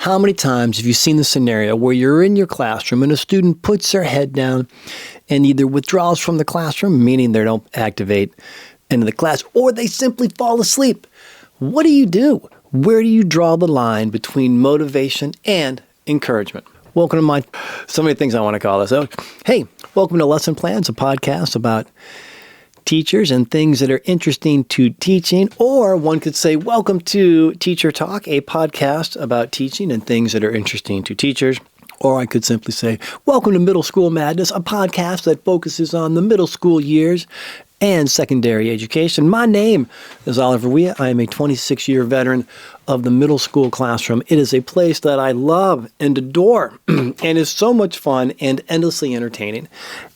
How many times have you seen the scenario where you're in your classroom and a student puts their head down and either withdraws from the classroom, meaning they don't activate into the class, or they simply fall asleep? What do? Where do you draw the line between motivation and encouragement? Welcome to so many things I want to call this. Oh, hey, welcome to Lesson Plans, a podcast about teachers and things that are interesting to teaching, or one could say, welcome to Teacher Talk, a podcast about teaching and things that are interesting to teachers. Or I could simply say, welcome to Middle School Madness, a podcast that focuses on the middle school years and secondary education. My name is Oliver Wea. I am a 26-year veteran of the middle school classroom. It is a place that I love and adore and is so much fun and endlessly entertaining.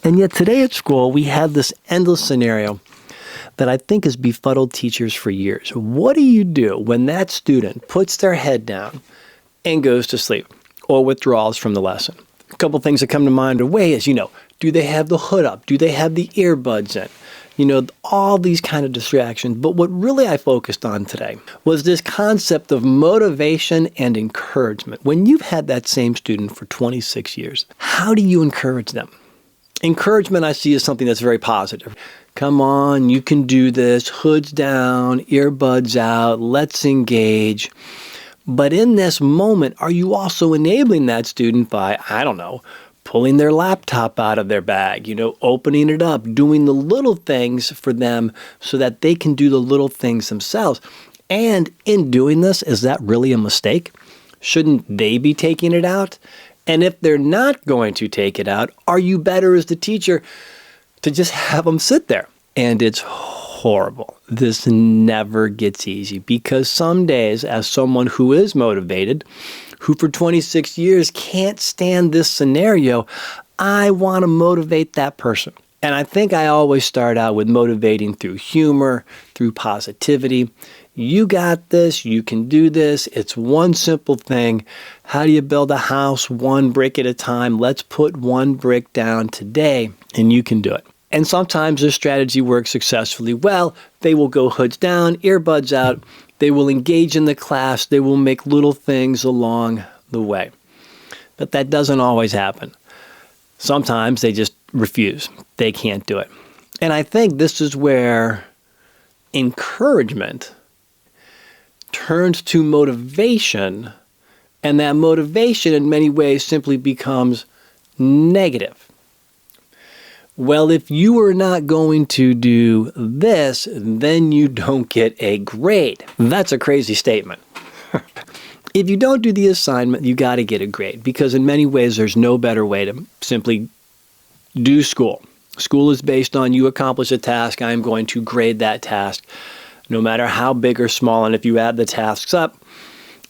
And yet today at school, we have this endless scenario that I think has befuddled teachers for years. What do you do when that student puts their head down and goes to sleep or withdraws from the lesson? A couple things that come to mind is, do they have the hood up? Do they have the earbuds in? All these kind of distractions. But what really I focused on today was this concept of motivation and encouragement. When you've had that same student for 26 years, how do you encourage them? Encouragement I see as something that's very positive. Come on, you can do this. Hoods down, earbuds out, let's engage. But in this moment, are you also enabling that student by, pulling their laptop out of their bag, opening it up, doing the little things for them so that they can do the little things themselves? And in doing this, is that really a mistake? Shouldn't they be taking it out? And if they're not going to take it out, are you better as the teacher to just have them sit there? And it's horrible. This never gets easy because some days, as someone who is motivated, who for 26 years can't stand this scenario, I want to motivate that person. And I think I always start out with motivating through humor, through positivity. You got this, you can do this. It's one simple thing. How do you build a house one brick at a time? Let's put one brick down today and you can do it. And sometimes this strategy works successfully well. They will go hoods down, earbuds out. They will engage in the class. They will make little things along the way. But that doesn't always happen. Sometimes they just refuse. They can't do it. And I think this is where encouragement turns to motivation, and that motivation in many ways simply becomes negative. Well, if you are not going to do this, then you don't get a grade. That's a crazy statement. If you don't do the assignment, you got to get a grade because in many ways there's no better way to simply do school. School is based on you accomplish a task, I'm going to grade that task, no matter how big or small. And if you add the tasks up,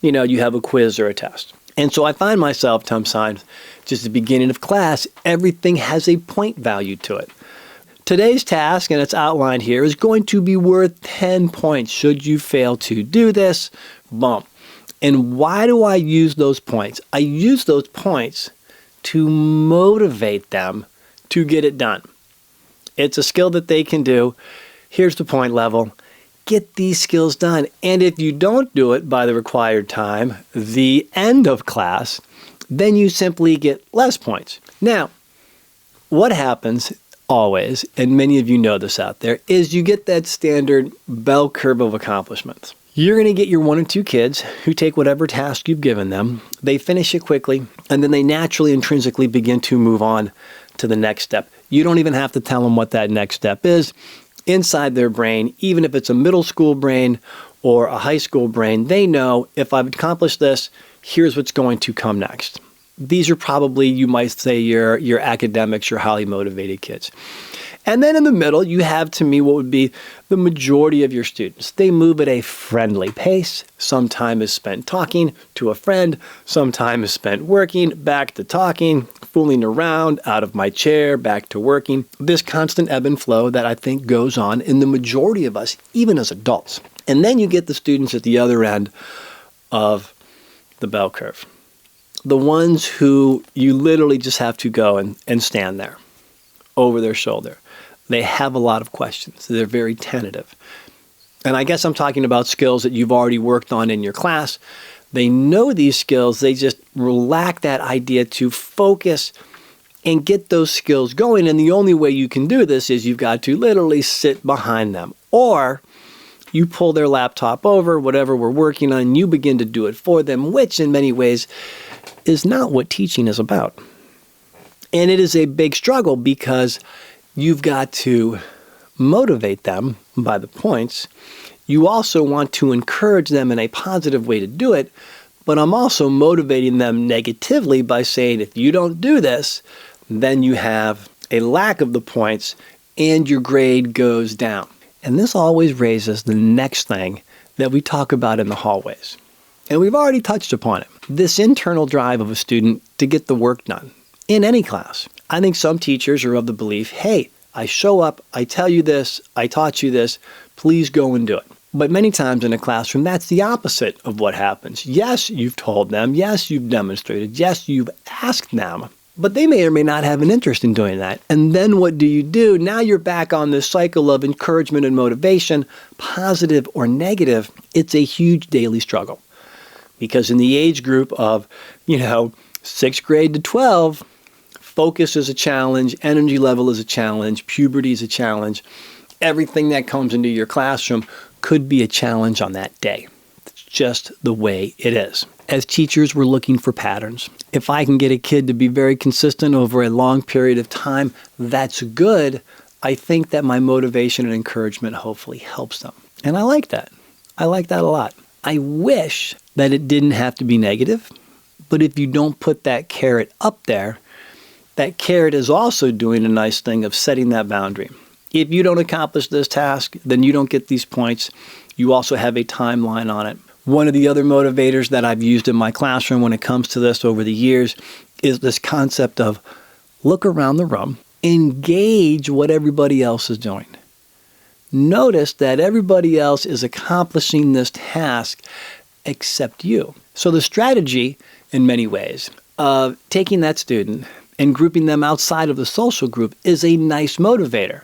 you have a quiz or a test. And so I find myself sometimes, just at the beginning of class, everything has a point value to it. Today's task, and it's outlined here, is going to be worth 10 points. Should you fail to do this, bump. And why do I use those points? I use those points to motivate them to get it done. It's a skill that they can do. Here's the point level. Get these skills done. And if you don't do it by the required time, the end of class, then you simply get less points. Now, what happens always, and many of you know this out there, is you get that standard bell curve of accomplishments. You're going to get your 1 or 2 kids who take whatever task you've given them, they finish it quickly, and then they naturally, intrinsically begin to move on to the next step. You don't even have to tell them what that next step is. Inside their brain, even if it's a middle school brain or a high school brain, they know if I've accomplished this, here's what's going to come next. These are probably, you might say, your academics, your highly motivated kids. And then in the middle, you have, to me, what would be the majority of your students. They move at a friendly pace. Some time is spent talking to a friend. Some time is spent working, back to talking, fooling around, out of my chair, back to working. This constant ebb and flow that I think goes on in the majority of us, even as adults. And then you get the students at the other end of the bell curve. The ones who you literally just have to go and stand there over their shoulder. They have a lot of questions. They're very tentative. And I guess I'm talking about skills that you've already worked on in your class They know these skills. They just lack that idea to focus and get those skills going. And the only way you can do this is you've got to literally sit behind them. Or you pull their laptop over, whatever we're working on, you begin to do it for them, which in many ways is not what teaching is about. And it is a big struggle because you've got to motivate them by the points. You also want to encourage them in a positive way to do it, but I'm also motivating them negatively by saying, if you don't do this, then you have a lack of the points and your grade goes down. And this always raises the next thing that we talk about in the hallways. And we've already touched upon it. This internal drive of a student to get the work done in any class. I think some teachers are of the belief, hey, I show up, I tell you this, I taught you this, please go and do it. But many times in a classroom, that's the opposite of what happens. Yes, you've told them. Yes, you've demonstrated. Yes, you've asked them. But they may or may not have an interest in doing that. And then what do? Now you're back on this cycle of encouragement and motivation, positive or negative. It's a huge daily struggle. Because in the age group of, 6th grade to 12, focus is a challenge, energy level is a challenge, puberty is a challenge. Everything that comes into your classroom could be a challenge on that day. It's just the way it is. As teachers, we're looking for patterns. If I can get a kid to be very consistent over a long period of time, that's good. I think that my motivation and encouragement hopefully helps them. And I like that. I like that a lot. I wish that it didn't have to be negative, but if you don't put that carrot up there, that carrot is also doing a nice thing of setting that boundary. If you don't accomplish this task, then you don't get these points. You also have a timeline on it. One of the other motivators that I've used in my classroom when it comes to this over the years is this concept of look around the room, engage what everybody else is doing. Notice that everybody else is accomplishing this task except you. So the strategy, in many ways, of taking that student and grouping them outside of the social group is a nice motivator.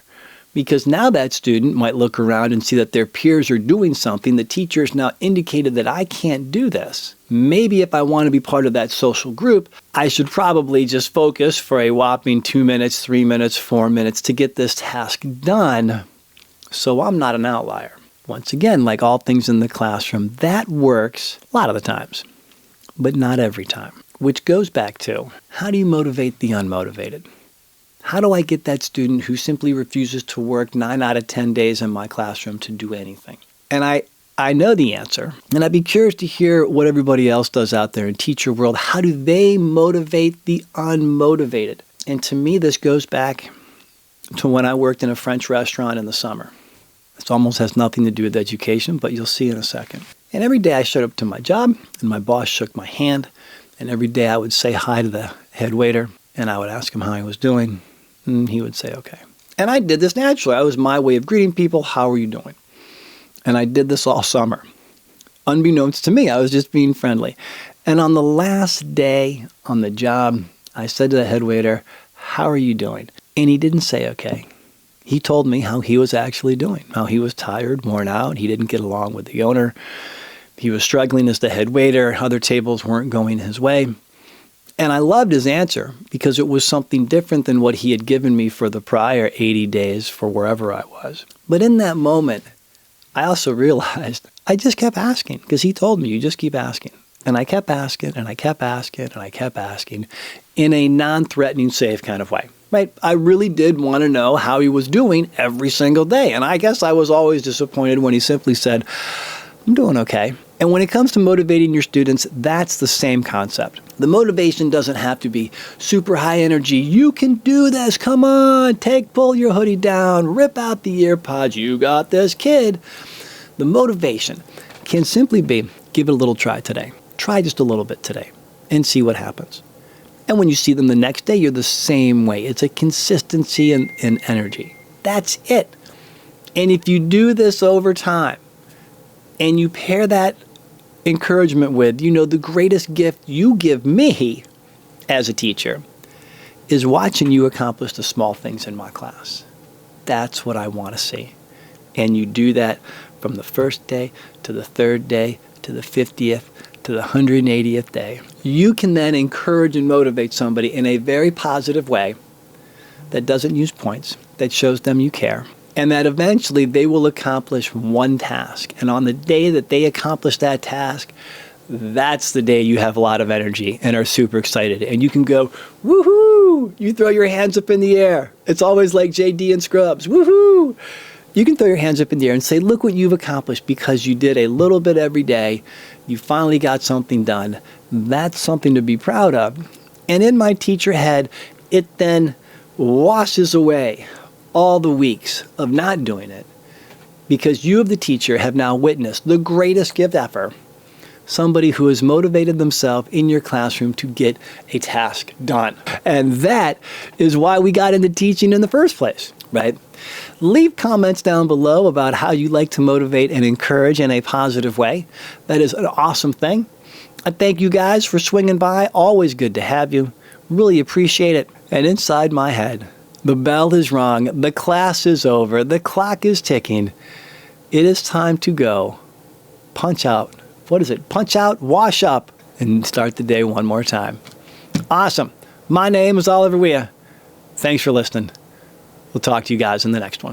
Because now that student might look around and see that their peers are doing something. The teacher has now indicated that I can't do this. Maybe if I want to be part of that social group, I should probably just focus for a whopping 2 minutes, 3 minutes, 4 minutes to get this task done so I'm not an outlier. Once again, like all things in the classroom, that works a lot of the times, but not every time. Which goes back to, how do you motivate the unmotivated? How do I get that student who simply refuses to work 9 out of 10 days in my classroom to do anything? And I know the answer, and I'd be curious to hear what everybody else does out there in teacher world. How do they motivate the unmotivated? And to me, this goes back to when I worked in a French restaurant in the summer. This almost has nothing to do with education, but you'll see in a second. And every day I showed up to my job, and my boss shook my hand, and every day I would say hi to the head waiter, and I would ask him how he was doing. And he would say, okay. And I did this naturally. It was my way of greeting people. How are you doing? And I did this all summer. Unbeknownst to me, I was just being friendly. And on the last day on the job, I said to the head waiter, how are you doing? And he didn't say okay. He told me how he was actually doing, how he was tired, worn out. He didn't get along with the owner. He was struggling as the head waiter. Other tables weren't going his way. And I loved his answer because it was something different than what he had given me for the prior 80 days for wherever I was. But in that moment, I also realized I just kept asking because he told me, you just keep asking. And I kept asking and I kept asking and I kept asking in a non-threatening, safe kind of way. Right? I really did want to know how he was doing every single day. And I guess I was always disappointed when he simply said, I'm doing okay. And when it comes to motivating your students, that's the same concept. The motivation doesn't have to be super high energy. You can do this. Come on, pull your hoodie down, rip out the ear pods. You got this, kid. The motivation can simply be, give it a little try today. Try just a little bit today and see what happens. And when you see them the next day, you're the same way. It's a consistency and energy. That's it. And if you do this over time and you pair that encouragement with, the greatest gift you give me as a teacher is watching you accomplish the small things in my class. That's what I want to see. And you do that from the first day to the third day to the 50th to the 180th day. You can then encourage and motivate somebody in a very positive way that doesn't use points, that shows them you care, and that eventually they will accomplish one task. And on the day that they accomplish that task, that's the day you have a lot of energy and are super excited. And you can go, woohoo! You throw your hands up in the air. It's always like JD and Scrubs, woohoo! You can throw your hands up in the air and say, look what you've accomplished because you did a little bit every day. You finally got something done. That's something to be proud of. And in my teacher head, it then washes away all the weeks of not doing it because you, of the teacher, have now witnessed the greatest gift ever. Somebody who has motivated themselves in your classroom to get a task done. And that is why we got into teaching in the first place, right? Leave comments down below about how you like to motivate and encourage in a positive way. That is an awesome thing. I thank you guys for swinging by. Always good to have you. Really appreciate it. And inside my head, the bell is rung. The class is over. The clock is ticking. It is time to go. Punch out. What is it? Punch out, wash up, and start the day one more time. Awesome. My name is Oliver Weah. Thanks for listening. We'll talk to you guys in the next one.